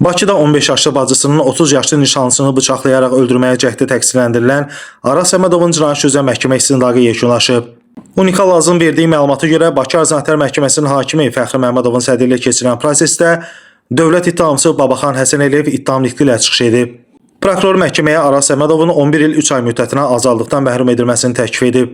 Bakıda 15 yaşlı bacısının 30 yaşlı nişanlısını bıçaqlayaraq öldürməyə cəhdi təqsirləndirilən Araz Səmədovun cinayət üzrə məhkəmə istintaqı yekunlaşıb. Unikal Azın verdiyi məlumata görə Bakı Arz Notarial Məhkəməsinin hakimi Fəxri Məmmədovun sədrliyi keçirilən prosesdə dövlət ittihamçısı Babaxan Həsənəliyev ittihamlıqlı ilə çıxış edib. Prokuror məhkəməyə Araz Səmədovun 11 il 3 ay müddətinə azadlıqdan məhrum edilməsini təklif edib.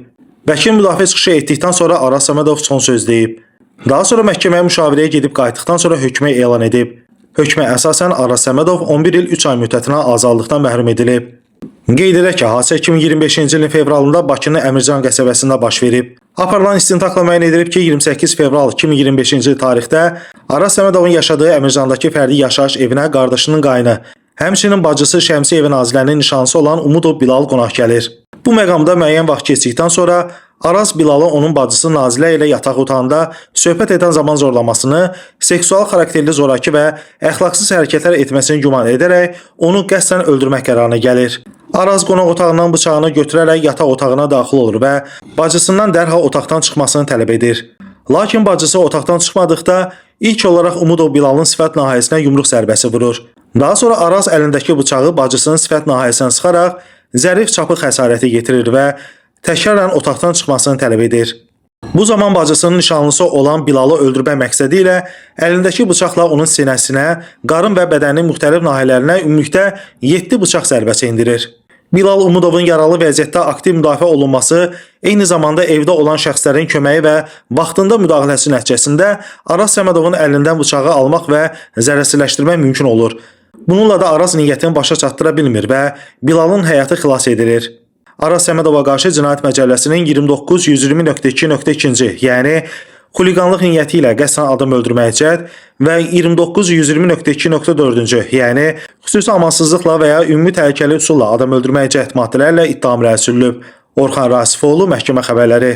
Vəkil müdafiə çıxışı etdikdən sonra Araz Səmədov son söz deyib. Daha sonra məhkəməyə müşavirəyə gedib qayıtdıqdan sonra hökmü elan edib. Hökmə əsasən Araz Səmədov 11 il 3 ay müddətinə azadlıqdan məhrum edilib. Qeyd edək ki, hadisə 2025-ci ilin fevralında Bakının Əmircan qəsəbəsində baş verib. Aparılan istintaqla müəyyən edilib ki, 28 fevral 2025-ci tarixdə Araz Səmədovun yaşadığı Əmircandakı fərdi yaşayış evinə qardaşının qayını, həmçinin bacısı Şəmsiyev Nazilənin nişanlısı olan Umudov Bilal qonaq gəlir. Bu məqamda müəyyən vaxt keçdikdən sonra Araz Bilalı onun bacısı Nazilə ilə yataq otağında söhbət edən zaman zorlamasını, seksual xarakterli zoraki və əxlaqsız hərəkətlər etməsini güman edərək onu qəsdən öldürmək qərarına gəlir. Araz qonaq otağından bıçağını götürərək yataq otağına daxil olur və bacısından dərhal otaqdan çıxmasını tələb edir. Lakin bacısı otaqdan çıxmadıqda ilk olaraq Umudov Bilalın sifət nahiyəsinə yumruq zərbəsi vurur. Daha sonra Araz əlindəki bıçağı bacısının sifət nahiyəsinə sıxaraq zərif çapıq xəsarəti yetirir və təkrarən otaqdan çıxmasını tələb edir. Bu zaman bacısının nişanlısı olan Bilalı öldürmə məqsədi ilə əlindəki bıçaqla onun sinəsinə, qarın və bədənin müxtəlif nahiyələrinə ümumilikdə 7 bıçaq zərbəsi endirir. Bilal Umudovun yaralı vəziyyətdə aktiv müdafiə olunması, eyni zamanda evdə olan şəxslərin köməyi və vaxtında müdaxiləsi nəticəsində Araz Səmədovun əlindən bıçağı almaq və zərərsizləşdirmək mümkün olur. Bununla da Araz niyyətini başa çatdıra bilmir və Bilalın həyatı xilas edilir. Araz Səmədova qarşı Cinayət Məcəlləsinin 29-120.2.2, yəni xuliqanlıq niyyəti ilə qəsdən adam öldürməyə cəhd və 29-120.2.4, yəni xüsusi amansızlıqla və ya ümumi təhlükəli üsulla adam öldürməyə cəhd maddələrlə ittiham rədd edilib. Orxan Rasifoğlu, Məhkəmə Xəbərləri.